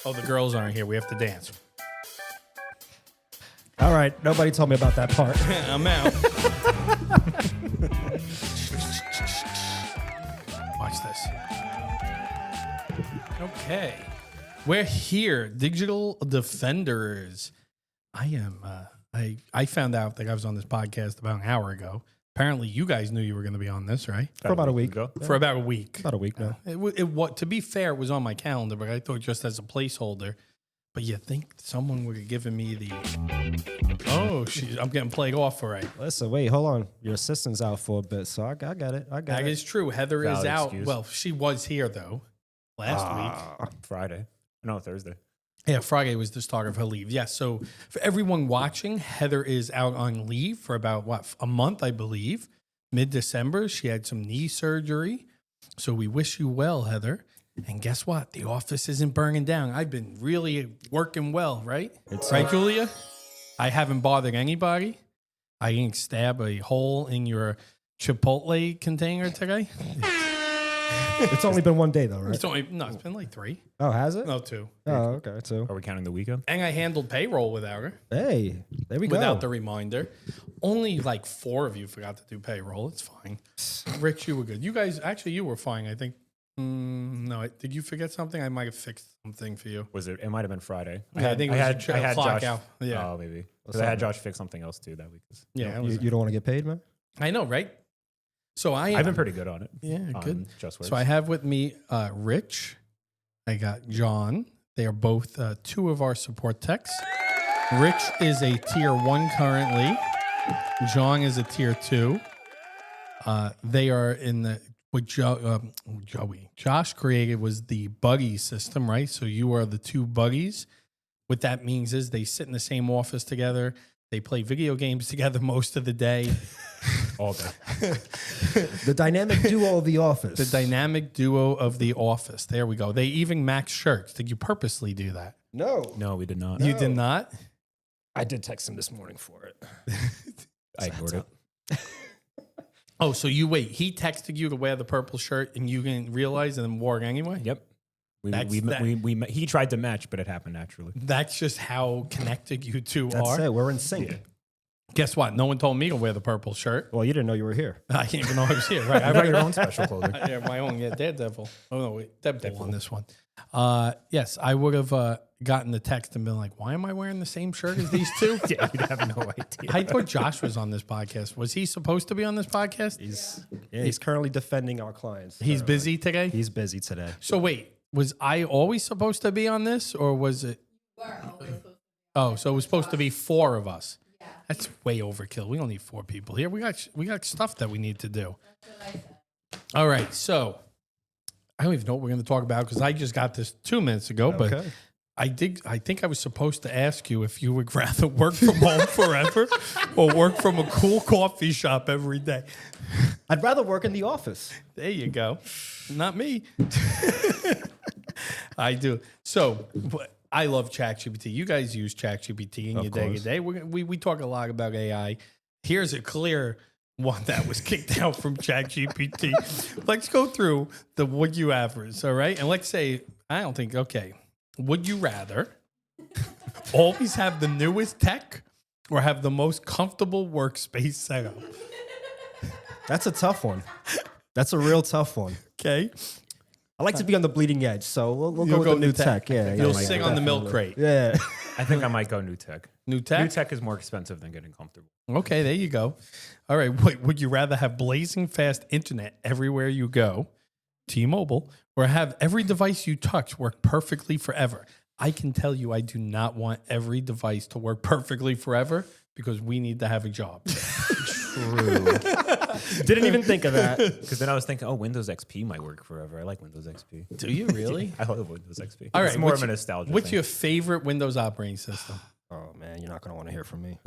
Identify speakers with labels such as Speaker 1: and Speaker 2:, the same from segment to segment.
Speaker 1: Oh, the girls aren't here. We have to dance.
Speaker 2: All right. Nobody told me about that part.
Speaker 1: I'm out. Watch this. Okay. We're here. Digital Defenders. I found out that I was on this podcast about an hour ago. Apparently, you guys knew you were going to be on this, right?
Speaker 2: For about a week
Speaker 3: ago.
Speaker 1: For about a week.
Speaker 2: About a week now.
Speaker 1: To be fair, it was on my calendar, but I thought just as a placeholder. But you think someone would have given me the... Oh, I'm getting played off for it.
Speaker 2: Listen, wait, hold on. Your assistant's out for a bit, so I got it.
Speaker 1: That is true. Heather is
Speaker 3: Valid
Speaker 1: out.
Speaker 3: excuse.
Speaker 1: Well, she was here, though, last week.
Speaker 3: Friday. No, Thursday.
Speaker 1: Yeah, Friday was the start of her leave. Yes, so for everyone watching, Heather is out on leave for about, a month, I believe. Mid-December, she had some knee surgery. So we wish you well, Heather. And guess what? The office isn't burning down. I've been really working well, right? Right, Julia? I haven't bothered anybody. I didn't stab a hole in your Chipotle container today.
Speaker 2: It's only been one day, though, right?
Speaker 1: It's been like 3.
Speaker 2: Oh, has it?
Speaker 1: No, 2.
Speaker 2: Oh, okay, 2.
Speaker 3: Are we counting the weekend?
Speaker 1: And I handled payroll without her.
Speaker 2: Hey, there we go.
Speaker 1: Without the reminder. Only like 4 of you forgot to do payroll. It's fine. Rich, you were good. You guys, actually, you were fine, I think. No, did you forget something? I might have fixed something for you.
Speaker 3: Was it? It might have been Friday.
Speaker 1: I think it was
Speaker 3: I had
Speaker 1: clock
Speaker 3: Josh.
Speaker 1: out. Yeah.
Speaker 3: Oh, maybe. Because I had Josh fix something else too that week.
Speaker 1: Yeah.
Speaker 2: You don't want to get paid, man?
Speaker 1: I know, right? So
Speaker 3: I've been pretty good on it.
Speaker 1: Yeah, good.
Speaker 3: Just Works.
Speaker 1: So I have with me Rich. I got John. They are both 2 of our support techs. Rich is a tier 1 currently. John is a tier 2. They are in the what Josh created was the buddy system, right? So you are the 2 buddies. What that means is they sit in the same office together. They play video games together most of the day.
Speaker 3: All day.
Speaker 2: The dynamic duo of the office.
Speaker 1: The dynamic duo of the office. There we go. They even match shirts. Did you purposely do that?
Speaker 3: No, we did not.
Speaker 1: You did not?
Speaker 2: I did text him this morning for it.
Speaker 3: I ignored it.
Speaker 1: Oh, so he texted you to wear the purple shirt and you didn't realize and then wore it anyway?
Speaker 3: Yep. He tried to match, but it happened naturally.
Speaker 1: That's just how connected you 2
Speaker 2: That's
Speaker 1: are.
Speaker 2: it. We're in sync.
Speaker 3: Yeah.
Speaker 1: Guess what? No one told me to wear the purple shirt.
Speaker 2: Well, you didn't know you were here.
Speaker 1: I didn't even know I was here. Right.
Speaker 3: I got your own special clothing.
Speaker 1: Yeah, my own. Yeah, Daredevil. Oh, no, wait. Deadpool on this one. Yes, I would have gotten the text and been like, why am I wearing the same shirt as these 2?
Speaker 3: Yeah, you'd have no idea.
Speaker 1: I thought Josh was on this podcast. Was he supposed to be on this podcast?
Speaker 2: He's currently defending our clients.
Speaker 1: He's busy today?
Speaker 2: He's busy today.
Speaker 1: So wait, was I always supposed to be on this or was it? Oh, so it was supposed to be 4 of us. That's way overkill. We don't need 4 people here. We got stuff that we need to do. All right, so I don't even know what we're going to talk about because I just got this 2 minutes ago, but I think I was supposed to ask you if you would rather work from home forever or work from a cool coffee shop every day.
Speaker 2: I'd rather work in the office.
Speaker 1: There you go. Not me. I do. So I love ChatGPT. You guys use ChatGPT in your day-to-day. We talk a lot about AI. Here's a clear one that was kicked out from ChatGPT. Let's go through the would you rather's, all right? And let's say, would you rather always have the newest tech or have the most comfortable workspace setup?
Speaker 2: That's a tough one. That's a real tough one.
Speaker 1: Okay.
Speaker 2: I like to be on the bleeding edge, so we'll go with the new tech. Yeah,
Speaker 1: You'll sing on the milk crate.
Speaker 2: Yeah.
Speaker 3: I think I might go new tech.
Speaker 1: New tech?
Speaker 3: New tech is more expensive than getting comfortable.
Speaker 1: Okay, there you go. All right, wait, would you rather have blazing fast internet everywhere you go, T-Mobile, or have every device you touch work perfectly forever? I can tell you I do not want every device to work perfectly forever because we need to have a job.
Speaker 3: True.
Speaker 2: Didn't even think of that.
Speaker 3: Because then I was thinking, Windows XP might work forever. I like Windows XP.
Speaker 1: Do you really?
Speaker 3: I love Windows XP.
Speaker 1: All right,
Speaker 3: it's more of a nostalgia
Speaker 1: What's
Speaker 3: thing.
Speaker 1: your favorite Windows operating system?
Speaker 2: Oh, man, you're not going to want to hear from me.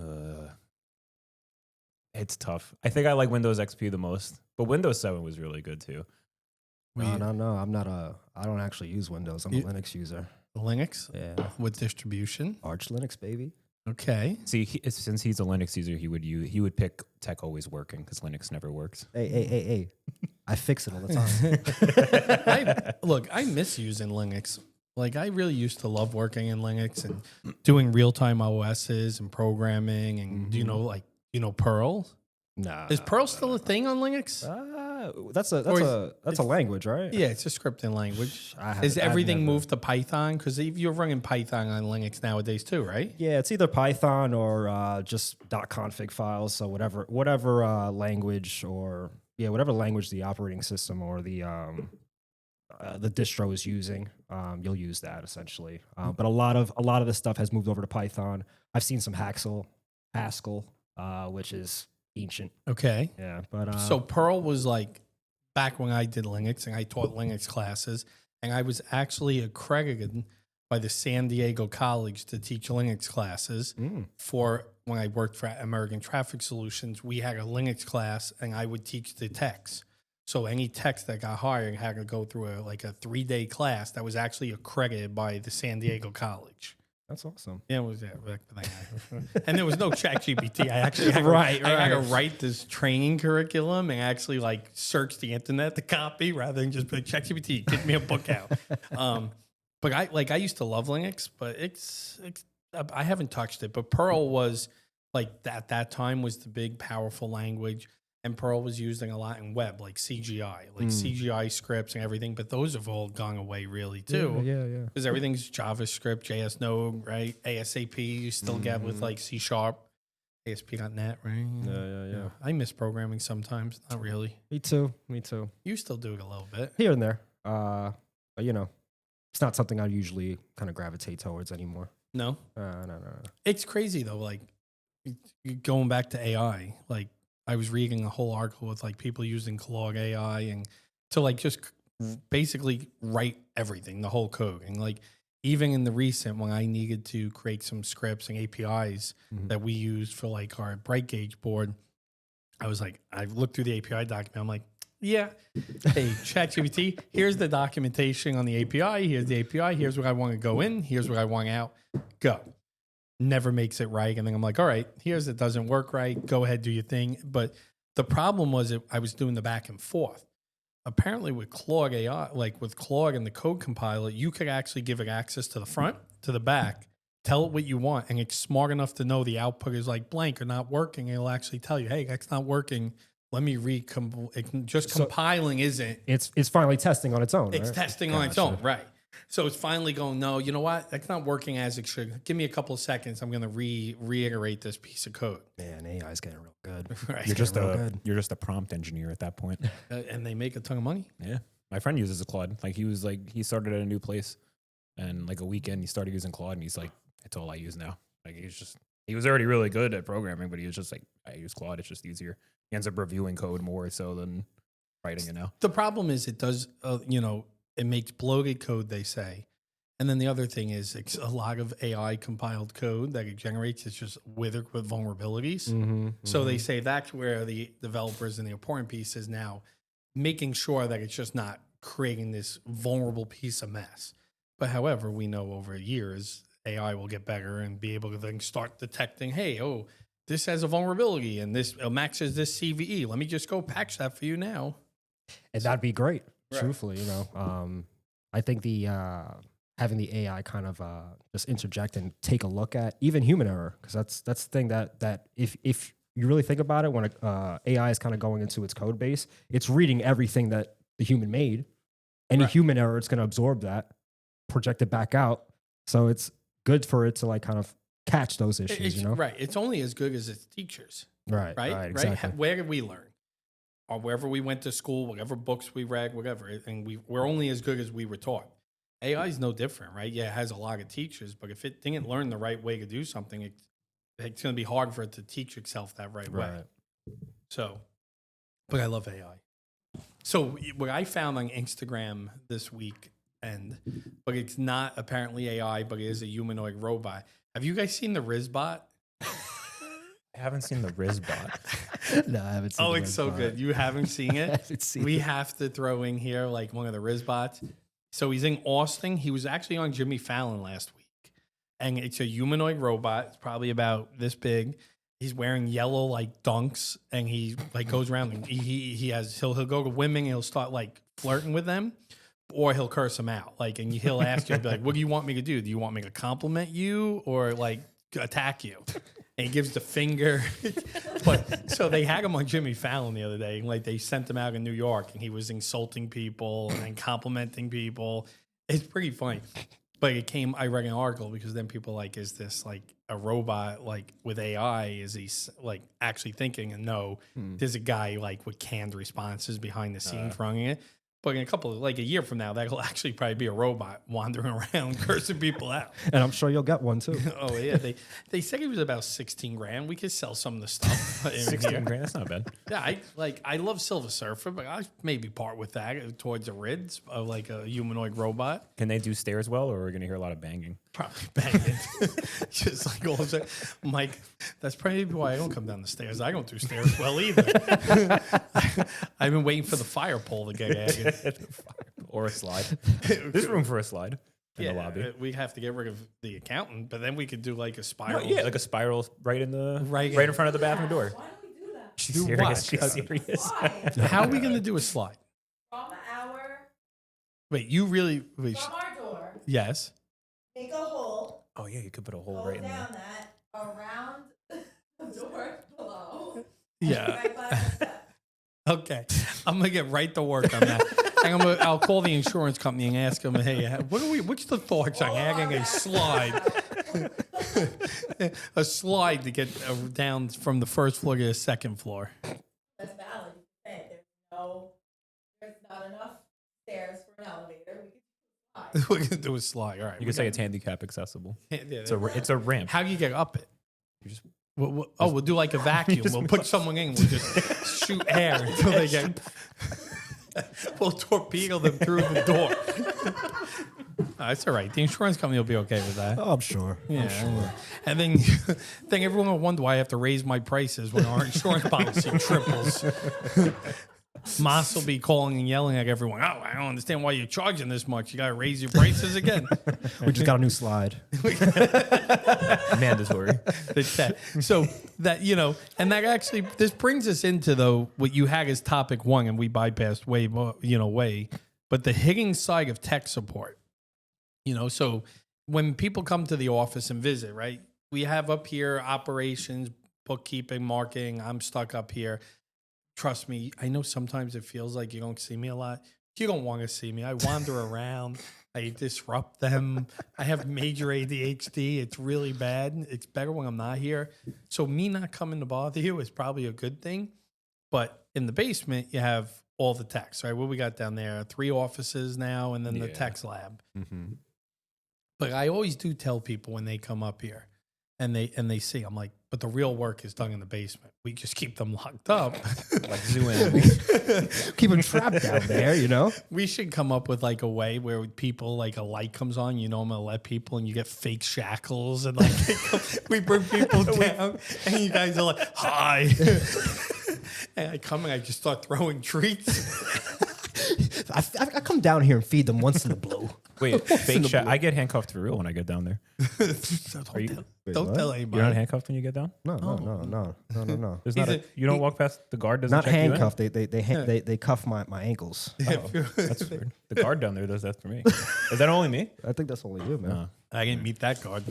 Speaker 3: It's tough. I think I like Windows XP the most, but Windows 7 was really good too.
Speaker 2: No, I don't actually use Windows. I'm a Linux user.
Speaker 1: Linux?
Speaker 2: Yeah.
Speaker 1: What distribution?
Speaker 2: Arch Linux, baby.
Speaker 1: Okay.
Speaker 3: See, since he's a Linux user, he would pick tech always working because Linux never works.
Speaker 2: Hey. I fix it all the time.
Speaker 1: Look, I miss using Linux. Like I really used to love working in Linux and doing real time OSs and programming and Perl.
Speaker 2: Nah.
Speaker 1: Is Perl still a thing on Linux?
Speaker 2: That's a language, right?
Speaker 1: Yeah, it's a scripting language.
Speaker 2: I've
Speaker 1: Is everything
Speaker 2: never-
Speaker 1: moved to Python? Because you're running Python on Linux nowadays too, right?
Speaker 2: Yeah, it's either Python or just .config files. So whatever language or whatever language the operating system or the distro is using, you'll use that essentially. But a lot of this stuff has moved over to Python. I've seen some Haskell, which is ancient.
Speaker 1: Okay.
Speaker 2: Yeah, but
Speaker 1: So Perl was like back when I did Linux and I taught Linux classes, and I was actually accredited by the San Diego College to teach Linux classes for when I worked for American Traffic Solutions. We had a Linux class and I would teach the techs. So any techs that got hired had to go through a 3-day class that was actually accredited by the San Diego College.
Speaker 2: that's awesome.
Speaker 1: Yeah, it was and there was no ChatGPT. I actually had I had to write this training curriculum and actually search the internet to copy rather than just put ChatGPT, get me a book out. But I used to love Linux, but it's I haven't touched it. But Perl was at that time was the big powerful language. And Perl was using a lot in web, like CGI, CGI scripts and everything. But those have all gone away really too.
Speaker 2: Yeah.
Speaker 1: Because everything's JavaScript, JS Node, right? ASAP you still get with C#, ASP.NET, right?
Speaker 2: Yeah.
Speaker 1: I miss programming sometimes. Not really.
Speaker 2: Me too.
Speaker 1: You still do it a little bit.
Speaker 2: Here and there. But it's not something I usually kind of gravitate towards anymore.
Speaker 1: No?
Speaker 2: No.
Speaker 1: It's crazy though. Going back to AI, I was reading a whole article with people using Claude AI and to just basically write everything, the whole code. And even in the recent when I needed to create some scripts and APIs that we used for our bright gauge board, I was I looked through the API document. I'm like, yeah, hey, ChatGPT, here's the documentation on the API. Here's the API. Here's what I want to go in. Here's what I want out. Go. Never makes it right. And then I'm like, all right, here's it doesn't work right. Go ahead, do your thing. But the problem was I was doing the back and forth. Apparently with Claude AI, with Claude and the code compiler, you could actually give it access to the front, to the back, tell it what you want. And it's smart enough to know the output is blank or not working. It'll actually tell you, hey, that's not working. Let me compiling isn't.
Speaker 2: It's finally testing on its own.
Speaker 1: It's
Speaker 2: right?
Speaker 1: testing on its own, right? So it's finally going, no, you know what? That's not working as it should. Give me a couple of seconds. I'm going to reiterate this piece of code.
Speaker 2: Man, AI is getting real good.
Speaker 1: Right.
Speaker 3: You're just a prompt engineer at that point.
Speaker 1: And they make a ton of money.
Speaker 3: Yeah. My friend uses a Claude. He started at a new place and a weekend he started using Claude and he's like, it's all I use now. He was already really good at programming, but he was just I use Claude. It's just easier. He ends up reviewing code more so than writing it now.
Speaker 1: The problem is it does, it makes bloated code, they say. And then the other thing is it's a lot of AI compiled code that it generates is just withered with vulnerabilities. So they say that's where the developers and the important piece is now making sure that it's just not creating this vulnerable piece of mess. But however, we know over years, AI will get better and be able to then start detecting, hey, this has a vulnerability and this matches this CVE. Let me just go patch that for you now.
Speaker 2: And that'd be great.
Speaker 1: Right.
Speaker 2: Truthfully, I think the having the AI kind of just interject and take a look at even human error, because that's the thing that if you really think about it, when AI is kind of going into its code base, it's reading everything that the human made. Any human error, it's going to absorb that, project it back out. So it's good for it to kind of catch those issues.
Speaker 1: Right. It's only as good as its teachers.
Speaker 2: Right. Exactly.
Speaker 1: Where did we learn? Or wherever we went to school, whatever books we read, whatever, and we're only as good as we were taught. AI is no different, right? Yeah, it has a lot of teachers, but if it didn't learn the right way to do something, it's going to be hard for it to teach itself that right way. So, but I love AI. So what I found on Instagram this week, but it's not apparently AI, but it is a humanoid robot. Have you guys seen the Rizbot?
Speaker 3: I haven't seen the Rizbot.
Speaker 2: No, I haven't seen
Speaker 1: it's so good. You haven't seen it?
Speaker 2: I haven't seen
Speaker 1: we
Speaker 2: it.
Speaker 1: have to throw in here one of the Rizbots. So he's in Austin. He was actually on Jimmy Fallon last week. And it's a humanoid robot. It's probably about this big. He's wearing yellow dunks, and he goes around and he'll go to women and he'll start flirting with them. or he'll curse him out. Like, and he'll ask you, be like, "What do you want me to do? Do you want me to compliment you or like attack you?" And he gives the finger. But so they had him on Jimmy Fallon the other day. Like they sent him out in New York, and he was insulting people and complimenting people. It's pretty funny. But it came, I read an article because then people like, is this like a robot like with AI? Is he like actually thinking? And no, there's a guy like with canned responses behind the scenes running it. But in a year from now, that'll actually probably be a robot wandering around cursing people out.
Speaker 2: And I'm sure you'll get one too.
Speaker 1: Oh yeah, they said it was about $16,000. We could sell some of the stuff.
Speaker 3: $16,000. That's not bad.
Speaker 1: Yeah, I love Silver Surfer, but I maybe part with that towards a Rids of like a humanoid robot.
Speaker 3: Can they do stairs well, or are we gonna hear a lot of banging?
Speaker 1: Probably banging. Just like all of a sudden, Mike, that's probably why I don't come down the stairs. I don't do stairs well either. I've been waiting for the fire pole to get added.
Speaker 3: Or a slide. There's room for a slide in the lobby.
Speaker 1: We have to get rid of the accountant, but then we could do like a spiral.
Speaker 3: No, yeah, like a spiral right in front of the bathroom door.
Speaker 4: Why don't we do that?
Speaker 3: She's
Speaker 1: Do
Speaker 3: serious.
Speaker 1: what?
Speaker 3: She's serious.
Speaker 4: Why?
Speaker 1: How are we going to do a slide?
Speaker 4: From our
Speaker 1: Wait, you really? Wait,
Speaker 4: from our door,
Speaker 1: yes.
Speaker 4: make a hole,
Speaker 3: Oh yeah, you could put a hole
Speaker 4: go
Speaker 3: right in
Speaker 4: down
Speaker 3: there.
Speaker 4: that around the door below.
Speaker 1: Yeah.
Speaker 4: Right by the step.
Speaker 1: Okay, I'm gonna get right to work on that. And I'll call the insurance company and ask them, hey, what's the thoughts on adding a slide? A slide to get down from the first floor to the second floor.
Speaker 4: That's valid. You can say there's not enough stairs for an elevator. We could
Speaker 1: We're gonna do a slide. All right.
Speaker 3: You could say it's handicap accessible.
Speaker 1: Yeah,
Speaker 3: It's a ramp.
Speaker 1: how do you get up it?
Speaker 3: You just
Speaker 1: We'll do like a vacuum. We'll put someone in. We'll just shoot air until they get. We'll torpedo them through the door. That's all right. The insurance company will be okay with that.
Speaker 2: Oh, I'm sure.
Speaker 1: Yeah.
Speaker 2: I'm sure.
Speaker 1: And then everyone will wonder why I have to raise my prices when our insurance policy triples. Moss will be calling and yelling at everyone. Oh, I don't understand why you're charging this much. You got to raise your prices again.
Speaker 2: We just got a new slide.
Speaker 3: mandatory.
Speaker 1: So that, and that actually, this brings us into though, what you had as topic one, and we bypassed way, but the hitting side of tech support, so when people come to the office and visit, right, we have up here operations, bookkeeping, marketing. I'm stuck up here. Trust me, I know sometimes it feels like you don't see me a lot. You don't want to see me. I wander around. I disrupt them. I have major ADHD. It's really bad. It's better when I'm not here. So me not coming to bother you is probably a good thing. But in the basement, you have all the techs, right? What we got down there? 3 offices now, and then the techs lab.
Speaker 3: Mm-hmm.
Speaker 1: But I always do tell people when they come up here and they see, I'm like, but the real work is done in the basement. We just keep them locked up.
Speaker 3: Like zoo in.
Speaker 2: Keep them trapped down there,
Speaker 1: We should come up with like a way where people, like a light comes on, I'm gonna let people, and you get fake shackles, and like we bring people down, and you guys are like, hi. And I come and I just start throwing treats.
Speaker 2: I come down here and feed them once in the blue.
Speaker 3: Wait, fake shot. I get handcuffed for real when I get down there.
Speaker 1: So don't tell anybody.
Speaker 3: You're not handcuffed when you get down?
Speaker 2: No.
Speaker 3: There's not you don't walk past the guard doesn't
Speaker 2: Not
Speaker 3: check you in?
Speaker 2: handcuffed. They cuff my ankles.
Speaker 3: That's weird. The guard down there does that for me. Is that only me?
Speaker 2: I think that's only you, man.
Speaker 1: I didn't meet that guard.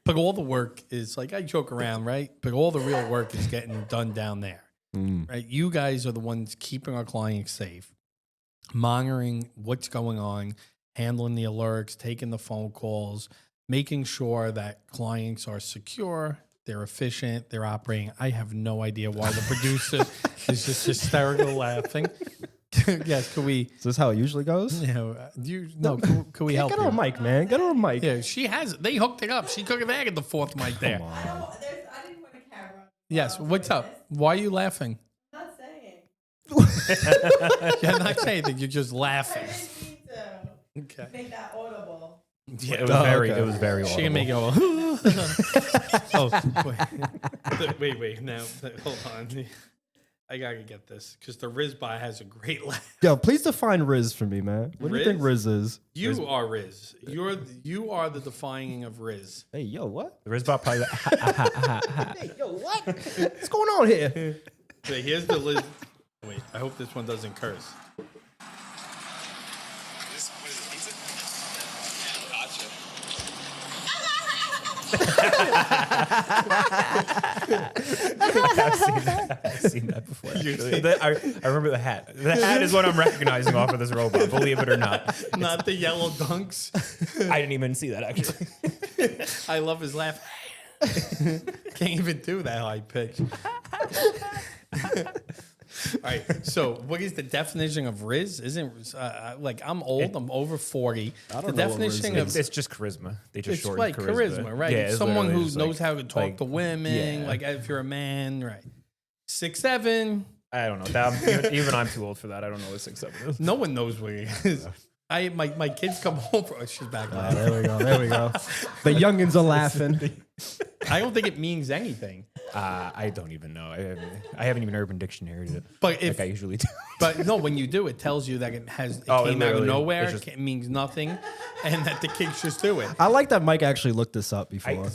Speaker 1: But all the work is like, I joke around, right? But all the real work is getting done down there. Right? You guys are the ones keeping our clients safe, monitoring what's going on, handling the alerts, taking the phone calls, making sure that clients are secure, they're efficient, they're operating. I have no idea why the producer is just hysterical laughing. Yes, could we?
Speaker 2: Is this how it usually goes?
Speaker 1: Could we help
Speaker 2: Get her a
Speaker 1: you?
Speaker 2: mic, man. Get her a mic.
Speaker 1: Yeah, she has it. They hooked it up. She could have added the 4th mic there.
Speaker 4: I didn't want a camera.
Speaker 1: Yes, what's up? Why are you laughing?
Speaker 4: I'm not saying.
Speaker 1: You're not saying that. You're just
Speaker 4: I
Speaker 1: laughing.
Speaker 4: didn't need to
Speaker 1: Okay.
Speaker 4: make that audible.
Speaker 1: Yeah,
Speaker 3: It was very
Speaker 1: She can make it
Speaker 3: audible.
Speaker 1: go. Wait. Now, hold on. I gotta get this because the Rizbot has a great laugh.
Speaker 2: Yo, please define Riz for me, man. What do you think Riz is?
Speaker 1: You are Riz. You are the defining of Riz.
Speaker 2: Hey, yo, what?
Speaker 3: The Rizbot probably
Speaker 2: Hey, yo, what? What's going on here?
Speaker 1: So here's the Liz. Wait, I hope this one doesn't curse.
Speaker 3: I've seen that before. Actually. I remember the hat. The hat is what I'm recognizing off of this robot. Believe it or not.
Speaker 1: Not the yellow dunks.
Speaker 3: I didn't even see that actually.
Speaker 1: I love his laugh. Can't even do that high pitch. All right. So, what is the definition of Riz? Isn't like I'm old. I'm over 40.
Speaker 2: I don't
Speaker 1: the
Speaker 2: know what Riz
Speaker 1: definition of
Speaker 3: It's just charisma. They just
Speaker 1: it's
Speaker 3: shorten
Speaker 1: like charisma, right?
Speaker 3: Yeah, it's
Speaker 1: Someone
Speaker 3: literally
Speaker 1: who
Speaker 3: just
Speaker 1: knows
Speaker 3: like-
Speaker 1: how to talk
Speaker 3: like,
Speaker 1: to women.
Speaker 3: yeah.
Speaker 1: Like if you're a man, right? 6'7".
Speaker 3: I don't know. That, even I'm too old for that. I don't know what 6'7" is.
Speaker 1: No one knows what he is. My kids come home. Oh, she's back.
Speaker 2: There we go. There we go. The youngins are laughing.
Speaker 1: I don't think it means anything.
Speaker 3: I don't even know. I haven't even Urban Dictionary it.
Speaker 1: But if
Speaker 3: Like I usually do.
Speaker 1: But no, when you do, it tells you that it came out of
Speaker 3: literally-
Speaker 1: nowhere,
Speaker 3: it's just-
Speaker 1: it means nothing, and that the kids just do it.
Speaker 2: I like that Mike actually looked this up before.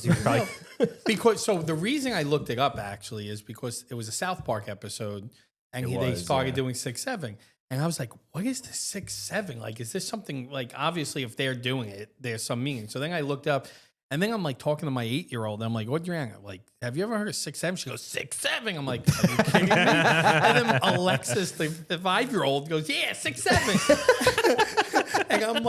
Speaker 1: Because so the reason I looked it up actually is because it was a South Park episode, and they
Speaker 3: was,
Speaker 1: started
Speaker 3: yeah.
Speaker 1: doing 6'7", and I was like, "What is the 6'7"? Like, is this something like obviously if they're doing it, there's some meaning." So then I looked up. And then I'm like talking to my 8-year-old. I'm like, "What you on?" Like, "Have you ever heard of 6'7"? She goes, 6'7". I'm like, "Are you kidding me?" And then Alexis, the 5-year-old, goes, "Yeah, 6'7". And I'm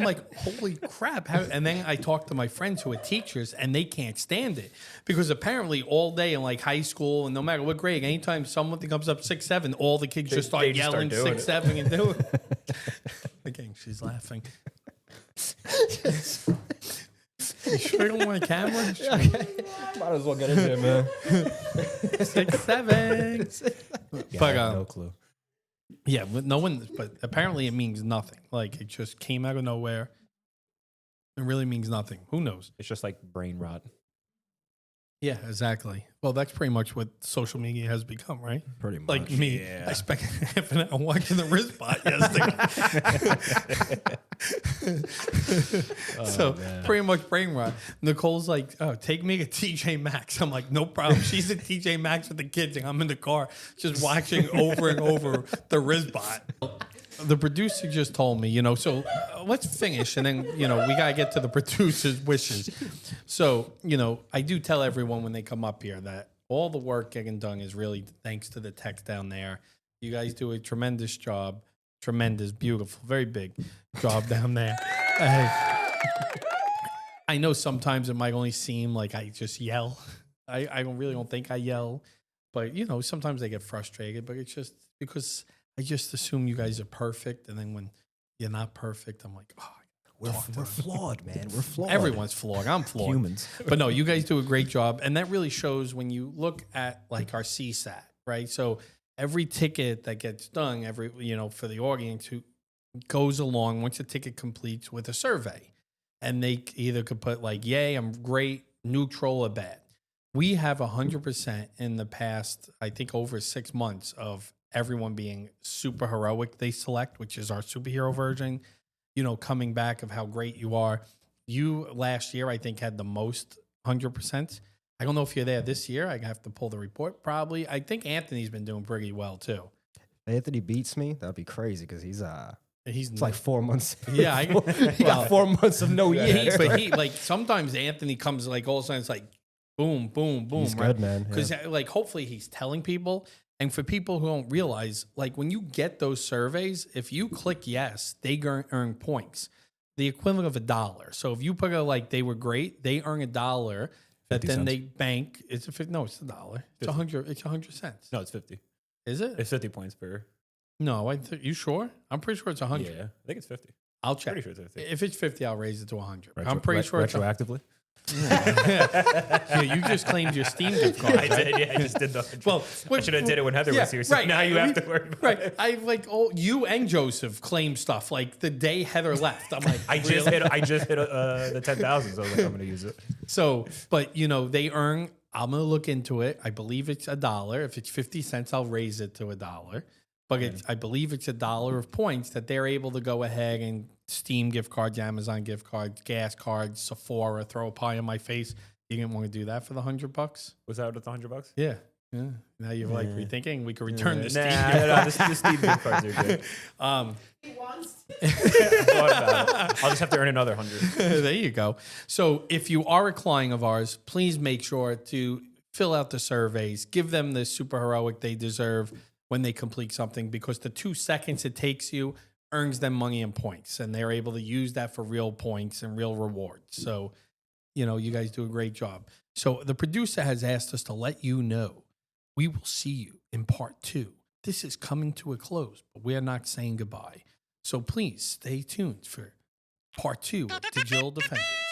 Speaker 1: like, "Holy crap!" And then I talk to my friends who are teachers, and they can't stand it because apparently all day in like high school and no matter what grade, anytime someone comes up 6'7", all the kids just start
Speaker 3: they just
Speaker 1: yelling
Speaker 3: start doing
Speaker 1: 6'7" and doing it. Again, she's laughing. You sure you don't want a camera?
Speaker 2: Might as well get in there, man.
Speaker 1: 6'7".
Speaker 3: Yeah,
Speaker 1: But,
Speaker 3: I have no clue.
Speaker 1: Yeah, but no one. But apparently, it means nothing. Like it just came out of nowhere. It really means nothing. Who knows?
Speaker 3: It's just like brain rot.
Speaker 1: Yeah, exactly. Well, that's pretty much what social media has become, right?
Speaker 2: Pretty much.
Speaker 1: Like me,
Speaker 3: yeah.
Speaker 1: I spent half an hour watching the wristbot yesterday. So
Speaker 3: man.
Speaker 1: pretty much brain rot. Nicole's like, "Oh, take me to TJ Maxx." I'm like, "No problem." She's at TJ Maxx with the kids, and I'm in the car just watching over and over the wristbot. The producer just told me, so let's finish, and then, we got to get to the producer's wishes. So, I do tell everyone when they come up here that all the work getting done is really thanks to the techs down there. You guys do a tremendous job. Tremendous, beautiful, very big job down there. I know sometimes it might only seem like I just yell. I don't think I yell. But, sometimes I get frustrated, but it's just because I just assume you guys are perfect, and then when you're not perfect, I'm like, "Oh,
Speaker 2: we're flawed, man. We're flawed.
Speaker 1: everyone's flawed. I'm flawed."
Speaker 3: Humans.
Speaker 1: But no, you guys do a great job, and that really shows when you look at like our CSAT, right? So every ticket that gets done, for the audience who goes along once the ticket completes with a survey, and they either could put like, "Yay, I'm great," neutral, or bad. We have 100% in the past, I think, over 6 months of everyone being super heroic. They select, which is our superhero version, coming back of how great you are. You last year, I think, had the most 100%. I don't know if you're there this year. I have to pull the report probably. I think Anthony's been doing pretty well too.
Speaker 2: Anthony beats me. That'd be crazy because he's it's like 4 months.
Speaker 1: Yeah,
Speaker 2: he got 4 months of no years.
Speaker 1: but he like sometimes Anthony comes like all of a sudden it's like boom, boom, boom.
Speaker 2: He's good, man.
Speaker 1: Because like hopefully he's telling people. And for people who don't realize, like when you get those surveys, if you click yes, they earn points, the equivalent of $1. So if you put they were great, they earn $1 that then
Speaker 3: cents.
Speaker 1: they bank. It's $1. It's 100. It's 100 cents.
Speaker 3: No, it's 50.
Speaker 1: Is it?
Speaker 3: It's 50 points per.
Speaker 1: No, you sure? I'm pretty sure it's 100.
Speaker 3: Yeah, I think it's 50.
Speaker 1: I'll check.
Speaker 3: Pretty sure it's 50.
Speaker 1: If it's 50, I'll raise it to 100. I'm pretty sure it's
Speaker 3: retroactively.
Speaker 1: Yeah, you just claimed your Steam gift card.
Speaker 3: I did. Yeah, I just did the.
Speaker 1: Well,
Speaker 3: I should have did it when Heather was here. So
Speaker 1: right.
Speaker 3: now you have to worry about it.
Speaker 1: I you and Joseph claim stuff like the day Heather left. I'm like,
Speaker 3: I just
Speaker 1: really?
Speaker 3: hit the 10,000. So I was like, I'm gonna use it.
Speaker 1: So, but they earn. I'm gonna look into it. I believe it's $1. If it's 50 cents, I'll raise it to $1. But I believe it's $1 of points that they're able to go ahead and Steam gift cards, Amazon gift cards, gas cards, Sephora, throw a pie in my face. You didn't want to do that for the $100?
Speaker 3: Was that with the $100?
Speaker 1: Yeah. Now you're like rethinking. We could return the Steam
Speaker 3: Nah,
Speaker 1: gift
Speaker 3: the Steam gift cards are good.
Speaker 4: He wants to.
Speaker 3: Thought about I'll just have to earn another 100.
Speaker 1: There you go. So if you are a client of ours, please make sure to fill out the surveys, give them the super heroic they deserve when they complete something, because the 2 seconds it takes you earns them money and points, and they're able to use that for real points and real rewards. So, you guys do a great job. So the producer has asked us to let you know we will see you in part 2. This is coming to a close, but we're not saying goodbye. So please stay tuned for part 2 of Digital Defenders.